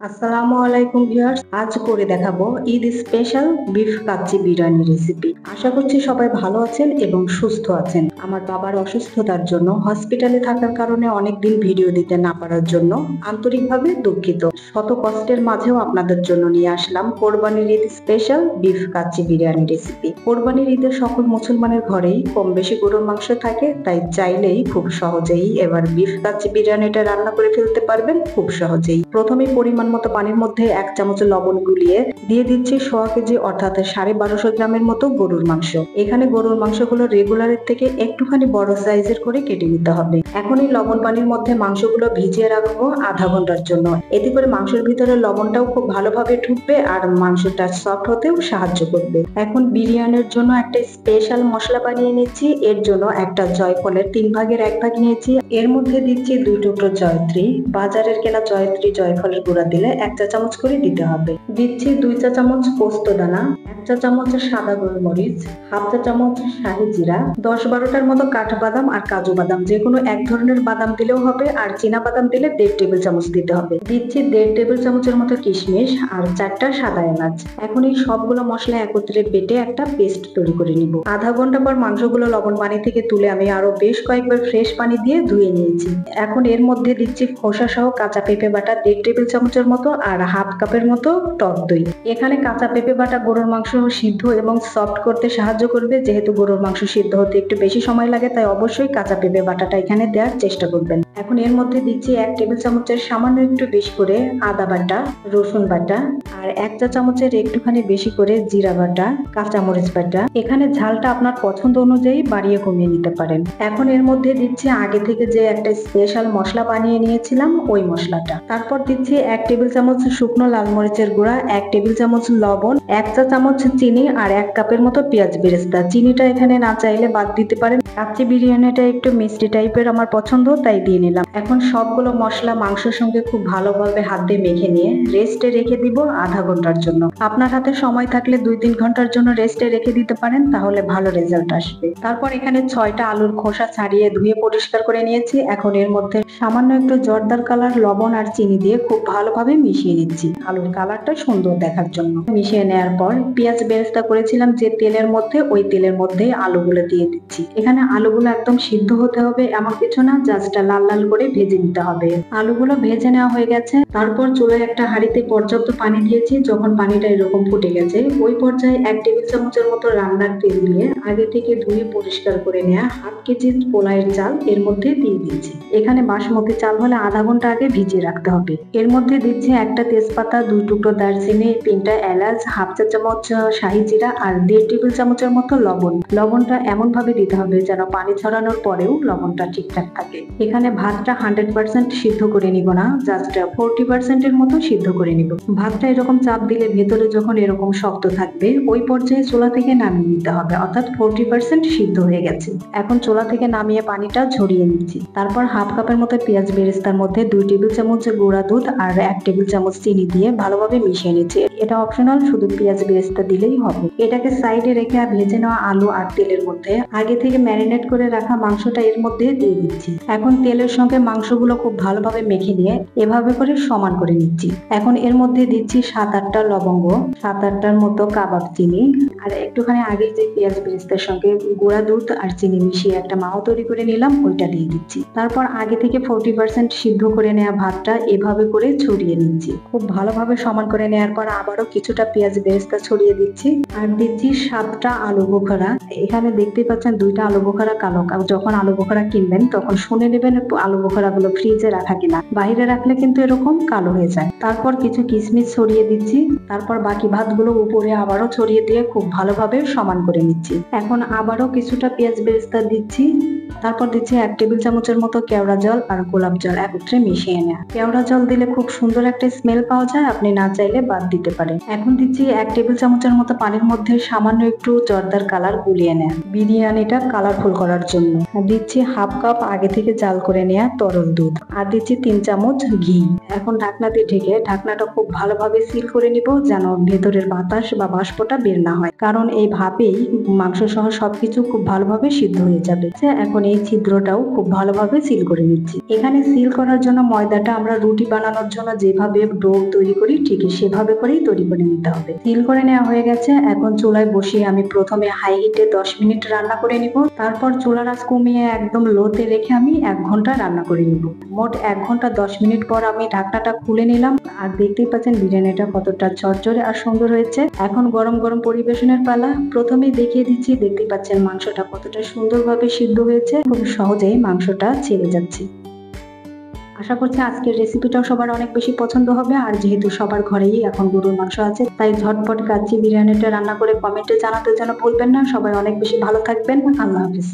আসসালামু আলাইকুম ভিউয়ার্স, আজ করে দেখাবো Eid special beef kacchi biryani recipe. আশা করছি সবাই ভালো আছেন এবং সুস্থ আছেন। আমার বাবার অসুস্থতার জন্য হসপিটালে থাকার কারণে অনেকদিন ভিডিও দিতে না পারার জন্য আন্তরিকভাবে দুঃখিত। শত কষ্টের মাঝেও আপনাদের জন্য নিয়ে আসলাম কোরবানির Eid special beef kacchi biryani recipe. কোরবানির ঈদের সকল মুসলমানের ঘরেই কম বেশি গরুর মাংস থাকে, তাই চাইলেই খুব সহজেই এবার বিফ কাচ্চি বিরিয়ানিটা রান্না করে ফেলতে পারবেন খুব সহজেই। প্রথমে পরিমাণ মতো পানির মধ্যে 1 চামচ লবণ গুলিয়ে দিয়ে দিচ্ছি 1.5 কেজি অর্থাৎ 1250 গ্রামের মতো গরুর মাংস। এখানে গরুর মাংসগুলো রেগুলারের থেকে একটুখানি বড় সাইজের করে কেটে নিতে হবে। এখন এই লবণ পানির মধ্যে মাংসগুলো ভিজিয়ে রাখবো আধা ঘন্টার জন্য। এতে করে মাংসের ভিতরে লবণটাও খুব ভালোভাবে ঢুকবে আর মাংসটা সফট হতেও সাহায্য করবে। এখন বিরিয়ানির জন্য একটা স্পেশাল মশলা বানিয়ে নিচ্ছি। এর জন্য একটা জয়ফলের 3 ভাগের 1 ভাগ নিয়েছি। এর মধ্যে দিচ্ছি 2 টুকরো জয়ত্রী। বাজারের কেনা জয়ত্রী জয়ফলের গুঁড়া দিলে 1 চা চামচ করে দিতে হবে। দিচ্ছি 2 চা চামচ পোস্ত দানা, 1 চা চামচ সাদা গোলমরিচ, হাফ চা চামচ শাহি জিরা, 10-12টার মতো কাঠবাদাম আর কাজু বাদাম, যে কোনো এক ধরনের বাদাম দিলেও হবে, আর চীনা বাদাম দিলে 1.5 টেবিল চামচ দিতে হবে। দিচ্ছি 1.5 টেবিল চামচের মতো কিশমিশ আর 4টা সাদা এলাচ। এখন এই সবগুলো মশলা একত্রে বেটে একটা পেস্ট তৈরি করে নিব। আধা ঘন্টা পর মাংসগুলো লবণ পানি থেকে তুলে আমি আরো বেশ কয়েকবার ফ্রেশ পানি দিয়ে ধুয়ে নিয়েছি। এখন এর মধ্যে দিচ্ছি খোসা সহ কাঁচা পেঁপে বাটা 1.5 টেবিল চামচের মতো আর হাফ কাপের মতো টক দই। এখানে কাঁচা পেঁপে বাটা গরুর মাংস সিদ্ধ এবং সফট করতে সাহায্য করবে। যেহেতু গরুর মাংস সিদ্ধ হতে একটু বেশি সময় লাগে, তাই অবশ্যই কাঁচা পেঁপে বাটাটা এখানে দেওয়ার চেষ্টা করবেন। এখন এর মধ্যে দিচ্ছি 1 টেবিল চামচের সামান্য একটু বেশি করে আদা বাটা, রসুন বাটা আর 1 চা চামচের একটুখানি বেশি করে জিরা বাটা, কাঁচামরিচ বাটা। এখানে ঝালটা আপনার পছন্দ অনুযায়ী বাড়িয়ে কমিয়ে নিতে পারেন। এখন এর মধ্যে দিচ্ছি আগে থেকে যে একটা স্পেশাল মশলা বানিয়ে নিয়েছিলাম ওই মশলাটা। তারপর দিচ্ছি 1 টেবিল চামচ শুকনো লাল মরিচের গুঁড়া, 1 টেবিল চামচ লবণ, 1 চা চামচ চিনি আর 1 কাপের মতো পেঁয়াজ বেরেস্তা। চিনিটা এখানে না চাইলে বাদ দিতে পারেন। কাচ্চি বিরিয়ানিটা একটু মিষ্টি টাইপের আমার পছন্দ, তাই দিয়ে নিলাম। এখন সবগুলো মশলা মাংসের সঙ্গে খুব ভালোভাবে হাত দিয়ে মেখে নিয়ে রেস্টে রেখে দিব আধা ঘন্টার জন্য। আপনার হাতে সময় থাকলে 2-3 ঘন্টার জন্য রেস্টে রেখে দিতে পারেন, তাহলে ভালো রেজাল্ট আসবে। তারপর এখানে 6টা আলুর খোসা ছাড়িয়ে ধুয়ে পরিষ্কার করে নিয়েছি। এখন এর মধ্যে সামান্য একটু জর্দার কালার, লবণ আর চিনি দিয়ে খুব ভালোভাবে মিশিয়ে নিচ্ছি আলুর কালারটা সুন্দর দেখার জন্য। মিশিয়ে নেওয়ার পর পেঁয়াজ বেরেস্তা করেছিলাম যে তেলের মধ্যে, ওই তেলের মধ্যে আলুগুলো দিয়ে দিচ্ছি। এখানে আলুগুলো একদম সিদ্ধ হতে হবে এমন কিছু না, জাস্ট লাল লাল করে ভেজে নিতে হবে। আলুগুলো ভেজে নেওয়া হয়ে গেছে। তারপর চুলায় একটা হাঁড়িতে পর্যাপ্ত পানি দিয়েছি। যখন পানিটা এরকম ফুটে গেছে, ওই পর্যায়ে 1 টেবিল চামচের মতো রান্নার তেল দিয়ে আগে থেকে ধুয়ে পরিষ্কার করে নেওয়া হাফ কেজি পোলাওয়ের চাল এর মধ্যে দিয়ে দিচ্ছি। এখানে বাসমতি চাল হলে আধা ঘন্টা আগে ভিজিয়ে রাখতে হবে। এর মধ্যে দিচ্ছি একটা তেজপাতা, 2 টুকরো দারচিনি, 3টা এলাচ, হাফ চা চামচ শাহি জিরা আর 1.5 টেবিল চামচের মতো লবণ। লবণটা এমন ভাবে দিতে হবে যেন পানি ছড়ানোর পরেও লবণটা ঠিকঠাক থাকে। এখানে ভাতটা 100% সিদ্ধ করে নিব না, জাস্ট 40% এর মতো সিদ্ধ করে নিব। ভাতটা এরকম চাপ দিলে ভেতরে যখন এরকম শক্ত থাকবে, ওই পর্যায়ে চুলা থেকে নামিয়ে নিতে হবে, অর্থাৎ 40% সিদ্ধ হয়ে গেছে। এখন চুলা থেকে নামিয়ে পানিটা ঝরিয়ে নিচ্ছি। তারপর হাফ কাপের মতো পেঁয়াজ বেরেস্তার মধ্যে 2 টেবিল চামচ গুঁড়া দুধ আর 1 টেবিল চামচ চিনি দিয়ে ভালোভাবে মিশিয়ে নিচ্ছি। এটা অপশনাল, শুধু পেঁয়াজ বেরেস্তা দিলেই হবে। এটাকে সাইডে রেখে ভেজে নেওয়া আলু আর তেলের মধ্যে আগে থেকে ম্যারিনেট করে রাখা মাংসটা এর মধ্যে দিয়ে দিচ্ছি। এখন তেলের সঙ্গে মাংসগুলো খুব ভালোভাবে মেখে নিয়ে এভাবে করে সমান করে নিচ্ছি। এখন এর মধ্যে দিচ্ছি 7-8টা লবঙ্গ, 7-8টার মতো কাবাব চিনি আর একটুখানি আগে যে পেঁয়াজ বেরেস্তার সঙ্গে গুঁড়া দুধ আর চিনি মিশিয়ে একটা মাও তৈরি করে নিলাম, ওইটা দিয়ে দিচ্ছি। তারপর আগে থেকে 40% সিদ্ধ করে নেওয়া ভাতটা এভাবে করে ছড়িয়ে নিচ্ছি। খুব ভালোভাবে সমান করে নেওয়ার পর আবারও কিছুটা পেঁয়াজ বেরেস্তা ছড়িয়ে দিচ্ছি আর দিচ্ছি 7টা আলু বোখরা। এখানে দেখতে পাচ্ছেন 2টা আলু বোখরা কালো। যখন আলু বোখরা কিনবেন তখন শুনে নেবেন আলু বোখরা গুলো ফ্রিজে রাখা কিনা, বাইরে রাখলে কিন্তু এরকম কালো হয়ে যায়। তারপর কিছু কিশমিশ ছড়িয়ে দিচ্ছি। তারপর বাকি ভাতগুলো উপরে আবারও ছড়িয়ে দিয়ে খুব ভালোভাবে সমান করে নিচ্ছি। এখন আবারও কিছুটা পেঁয়াজ বেরেস্তা দিচ্ছি। তারপর দিচ্ছি 1 টেবিল চামচের মতো কেওড়া জল আর গোলাপ জল একত্রে মিশিয়ে নেওয়া। কেওড়া জল দিলে খুব সুন্দর একটা স্মেল পাওয়া যায়, আপনি না চাইলে বাদ দিতে পারেন। এখন দিচ্ছি 1 টেবিল চামচের মতো পানির মধ্যে সামান্য একটু জর্দার কালার গুলিয়ে নেয়া, বিরিয়ানিটা কালারফুল করার জন্য। দিচ্ছি হাফ কাপ আগে থেকে জাল করে নেওয়া তরল দুধ আর দিচ্ছি 3 চামচ ঘি। এখন ঢাকনা দিয়ে ঢেকে ঢাকনাটা খুব ভালোভাবে সিল করে নিব, যেন ভেতরের বাতাস বা বাষ্পটা বের না হয়, কারণ এই ভাপেই মাংস সহ সবকিছু খুব ভালোভাবে সিদ্ধ হয়ে যাবে। এখন এই ছিদ্রটাও খুব ভালোভাবে সিল করে নিচ্ছি। এখানে সিল করার জন্য ময়দাটা আমরা রুটি বানানোর জন্য যে যেভাবে ডো তৈরি করি ঠিক সেভাবে করেই তৈরি করে নিতে হবে। সিল করে নেওয়া হয়ে গেছে। এখন চুলায় বসিয়ে আমি প্রথমে হাই হিটে 10 মিনিট রান্না করে নিব। তারপর চুলার আঁচ কমিয়ে একদম লোতে রেখে আমি 1 ঘন্টা রান্না করে নিব। মোট 1 ঘন্টা 10 মিনিট পর আমি ঢাকনাটা খুলে নিলাম। আর দেখতেই পাচ্ছেন বিরিয়ানিটা কতটা ঝরঝরে আর সুন্দর হয়েছে। এখন গরম গরম পরিবেশনের পালা। প্রথমেই দেখিয়ে দিচ্ছি, দেখতেই পাচ্ছেন মাংসটা কতটা সুন্দরভাবে সিদ্ধ হয়েছে, খুব সহজেই মাংসটা ছেড়ে যাচ্ছে। আশা করছি আজকের রেসিপিটাও সবার অনেক বেশি পছন্দ হবে। আর যেহেতু সবার ঘরেই এখন গরুর মাংস আছে, তাই ঝটপট কাচ্চি বিরিয়ানিটা রান্না করে কমেন্টে জানাতে যেন ভুলবেন না। সবাই অনেক বেশি ভালো থাকবেন। আল্লাহ হাফিজ।